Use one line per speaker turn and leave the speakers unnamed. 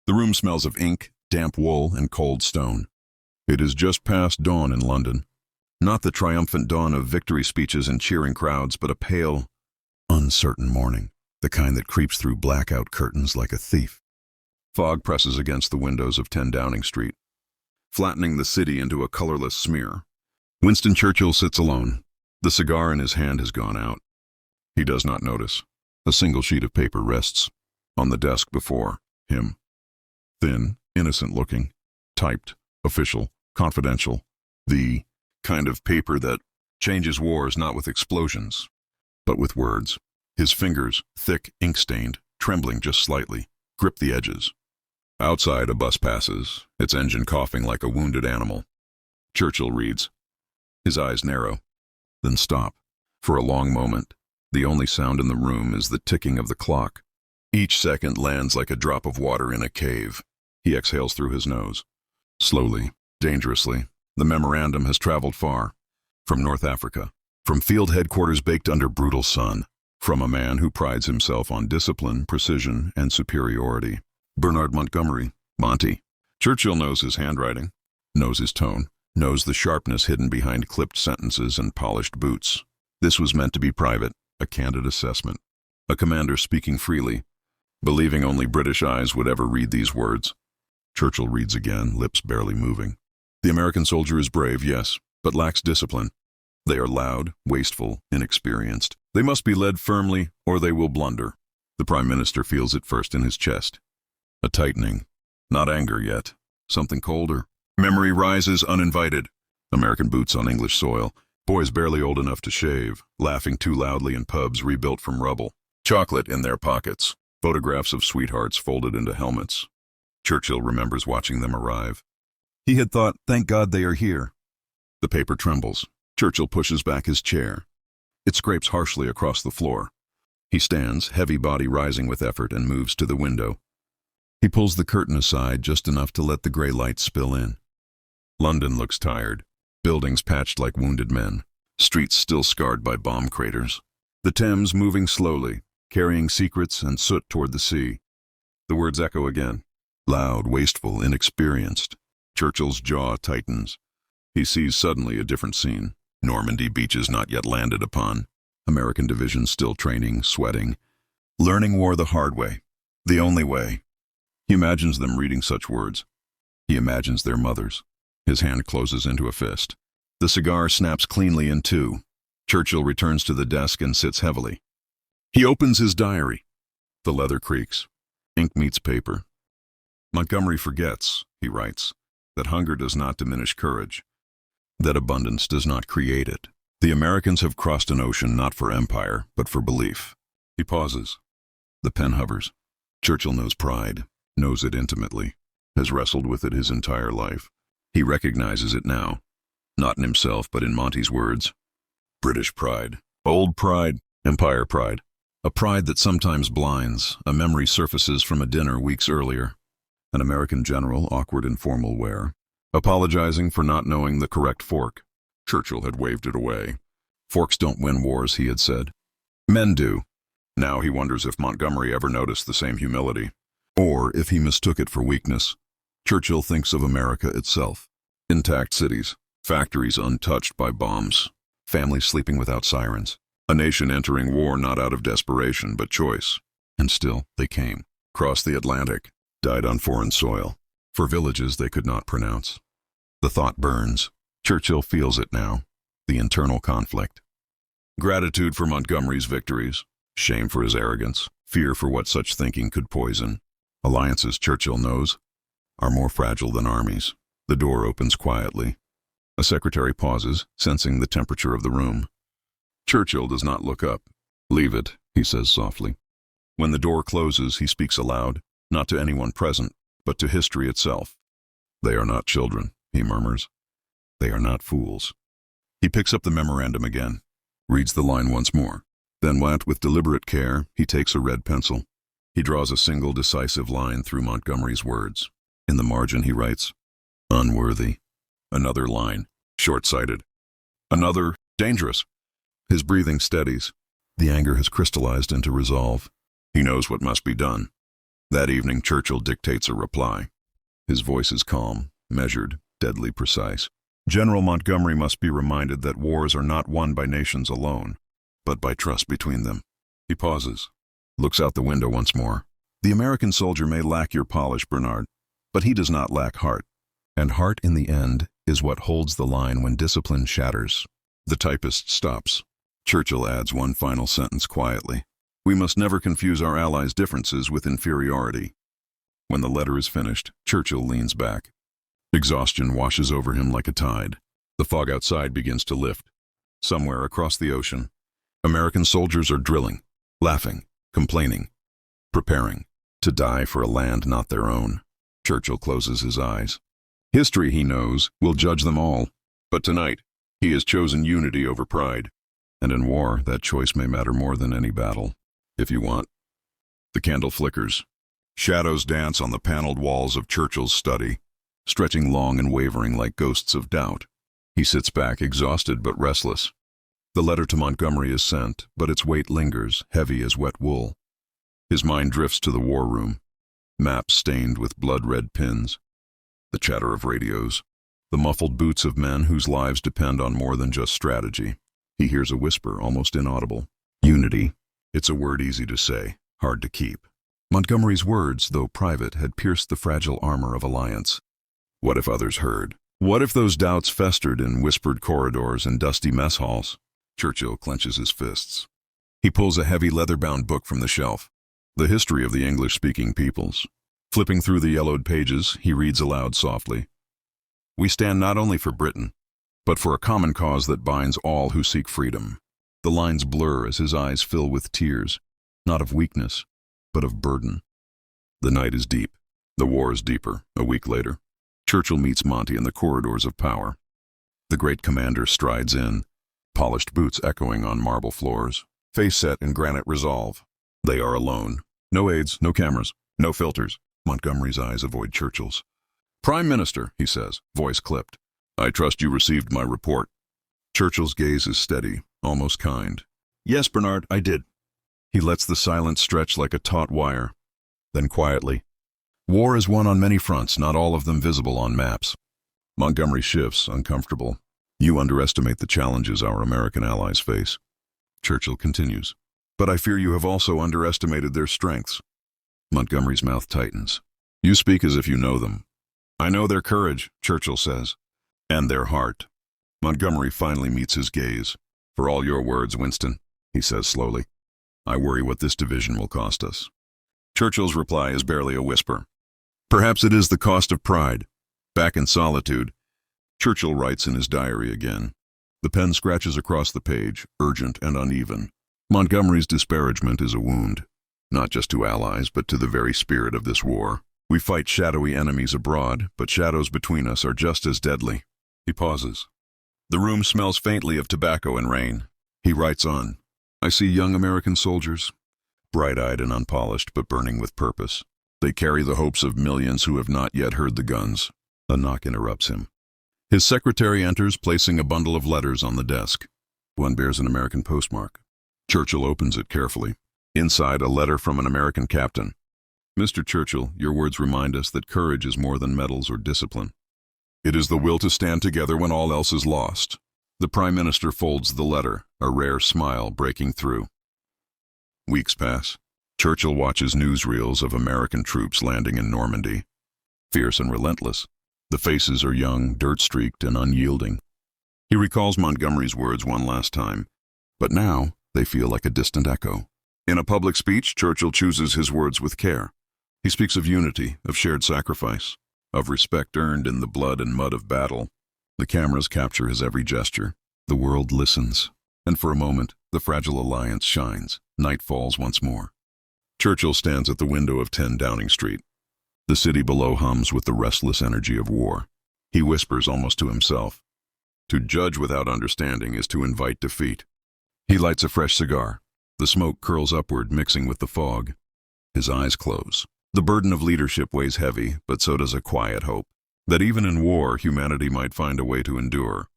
The room smells of ink, damp wool, and cold stone. It is just past dawn in London. Not the triumphant dawn of victory speeches and cheering crowds, but a pale, uncertain morning, the kind that creeps through blackout curtains like a thief. Fog presses against the windows of 10 Downing Street, flattening the city into a colorless smear. Winston Churchill sits alone. The cigar in his hand has gone out. He does not notice. A single sheet of paper rests on the desk before him. Thin, innocent-looking, typed, official, confidential. The kind of paper that changes wars not with explosions, but with words. His fingers, thick, ink-stained, trembling just slightly, grip the edges. Outside, a bus passes, its engine coughing like a wounded animal. Churchill reads. His eyes narrow, then stop. For a long moment, the only sound in the room is the ticking of the clock. Each second lands like a drop of water in a cave. He exhales through his nose. Slowly, dangerously, the memorandum has traveled far. From North Africa, from field headquarters baked under brutal sun, from a man who prides himself on discipline, precision, and superiority. Bernard Montgomery, Monty. Churchill knows his handwriting, knows his tone, knows the sharpness hidden behind clipped sentences and polished boots. This was meant to be private, a candid assessment. A commander speaking freely, believing only British eyes would ever read these words. Churchill reads again, lips barely moving. The American soldier is brave, yes, but lacks discipline. They are loud, wasteful, inexperienced. They must be led firmly, or they will blunder. The Prime Minister feels it first in his chest. A tightening. Not anger yet. Something colder. Memory rises uninvited. American boots on English soil. Boys barely old enough to shave, laughing too loudly in pubs rebuilt from rubble. Chocolate in their pockets. Photographs of sweethearts folded into helmets. Churchill remembers watching them arrive. He had thought, thank God they are here. The paper trembles. Churchill pushes back his chair. It scrapes harshly across the floor. He stands, heavy body rising with effort, and moves to the window. He pulls the curtain aside just enough to let the gray light spill in. London looks tired. Buildings patched like wounded men. Streets still scarred by bomb craters. The Thames moving slowly, carrying secrets and soot toward the sea. The words echo again. Loud, wasteful, inexperienced. Churchill's jaw tightens. He sees suddenly a different scene. Normandy beaches not yet landed upon. American divisions still training, sweating. Learning war the hard way. The only way. He imagines them reading such words. He imagines their mothers. His hand closes into a fist. The cigar snaps cleanly in two. Churchill returns to the desk and sits heavily. He opens his diary. The leather creaks. Ink meets paper. Montgomery forgets, he writes, that hunger does not diminish courage, that abundance does not create it. The Americans have crossed an ocean not for empire, but for belief. He pauses. The pen hovers. Churchill knows pride, knows it intimately, has wrestled with it his entire life. He recognizes it now, not in himself, but in Monty's words. British pride, old pride, empire pride. A pride that sometimes blinds. A memory surfaces from a dinner weeks earlier. An American general, awkward in formal wear, apologizing for not knowing the correct fork. Churchill had waved it away. Forks don't win wars, he had said. Men do. Now he wonders if Montgomery ever noticed the same humility, or if he mistook it for weakness. Churchill thinks of America itself. Intact cities, factories untouched by bombs, families sleeping without sirens, a nation entering war not out of desperation but choice. And still, they came, crossed the Atlantic, died on foreign soil, for villages they could not pronounce. The thought burns. Churchill feels it now, the internal conflict. Gratitude for Montgomery's victories, shame for his arrogance, fear for what such thinking could poison. Alliances, Churchill knows, are more fragile than armies. The door opens quietly. A secretary pauses, sensing the temperature of the room. Churchill does not look up. Leave it, he says softly. When the door closes, he speaks aloud, not to anyone present, but to history itself. They are not children, he murmurs. They are not fools. He picks up the memorandum again, reads the line once more. Then, with deliberate care, he takes a red pencil. He draws a single decisive line through Montgomery's words. In the margin he writes, unworthy. Another line, short-sighted. Another, dangerous. His breathing steadies. The anger has crystallized into resolve. He knows what must be done. That evening, Churchill dictates a reply. His voice is calm, measured, deadly precise. General Montgomery must be reminded that wars are not won by nations alone, but by trust between them. He pauses, looks out the window once more. The American soldier may lack your polish, Bernard, but he does not lack heart. And heart, in the end, is what holds the line when discipline shatters. The typist stops. Churchill adds one final sentence quietly. We must never confuse our allies' differences with inferiority. When the letter is finished, Churchill leans back. Exhaustion washes over him like a tide. The fog outside begins to lift. Somewhere across the ocean, American soldiers are drilling, laughing, complaining, preparing to die for a land not their own. Churchill closes his eyes. History, he knows, will judge them all. But tonight, he has chosen unity over pride. And in war, that choice may matter more than any battle. If you want. The candle flickers. Shadows dance on the paneled walls of Churchill's study, stretching long and wavering like ghosts of doubt. He sits back, exhausted but restless. The letter to Montgomery is sent, but its weight lingers, heavy as wet wool. His mind drifts to the war room. Maps stained with blood-red pins. The chatter of radios. The muffled boots of men whose lives depend on more than just strategy. He hears a whisper, almost inaudible. Unity. It's a word easy to say, hard to keep. Montgomery's words, though private, had pierced the fragile armor of alliance. What if others heard? What if those doubts festered in whispered corridors and dusty mess halls? Churchill clenches his fists. He pulls a heavy leather-bound book from the shelf. The History of the English-Speaking Peoples. Flipping through the yellowed pages, he reads aloud softly. We stand not only for Britain, but for a common cause that binds all who seek freedom. The lines blur as his eyes fill with tears, not of weakness, but of burden. The night is deep. The war is deeper. A week later, Churchill meets Monty in the corridors of power. The great commander strides in, polished boots echoing on marble floors, face set in granite resolve. They are alone. No aides, no cameras, no filters. Montgomery's eyes avoid Churchill's. Prime Minister, he says, voice clipped. I trust you received my report. Churchill's gaze is steady, almost kind. Yes, Bernard, I did. He lets the silence stretch like a taut wire. Then quietly, war is won on many fronts, not all of them visible on maps. Montgomery shifts, uncomfortable. You underestimate the challenges our American allies face. Churchill continues. But I fear you have also underestimated their strengths. Montgomery's mouth tightens. You speak as if you know them. I know their courage, Churchill says, and their heart. Montgomery finally meets his gaze. For all your words, Winston, he says slowly. I worry what this division will cost us. Churchill's reply is barely a whisper. Perhaps it is the cost of pride. Back in solitude, Churchill writes in his diary again. The pen scratches across the page, urgent and uneven. Montgomery's disparagement is a wound, not just to allies, but to the very spirit of this war. We fight shadowy enemies abroad, but shadows between us are just as deadly. He pauses. The room smells faintly of tobacco and rain. He writes on. I see young American soldiers, bright-eyed and unpolished, but burning with purpose. They carry the hopes of millions who have not yet heard the guns. A knock interrupts him. His secretary enters, placing a bundle of letters on the desk. One bears an American postmark. Churchill opens it carefully. Inside, a letter from an American captain. Mr. Churchill, your words remind us that courage is more than medals or discipline. It is the will to stand together when all else is lost. The Prime Minister folds the letter, a rare smile breaking through. Weeks pass. Churchill watches newsreels of American troops landing in Normandy. Fierce and relentless. The faces are young, dirt-streaked, and unyielding. He recalls Montgomery's words one last time, but now they feel like a distant echo. In a public speech, Churchill chooses his words with care. He speaks of unity, of shared sacrifice, of respect earned in the blood and mud of battle. The cameras capture his every gesture. The world listens. And for a moment, the fragile alliance shines. Night falls once more. Churchill stands at the window of 10 Downing Street. The city below hums with the restless energy of war. He whispers almost to himself. To judge without understanding is to invite defeat. He lights a fresh cigar. The smoke curls upward, mixing with the fog. His eyes close. The burden of leadership weighs heavy, but so does a quiet hope. That even in war, humanity might find a way to endure.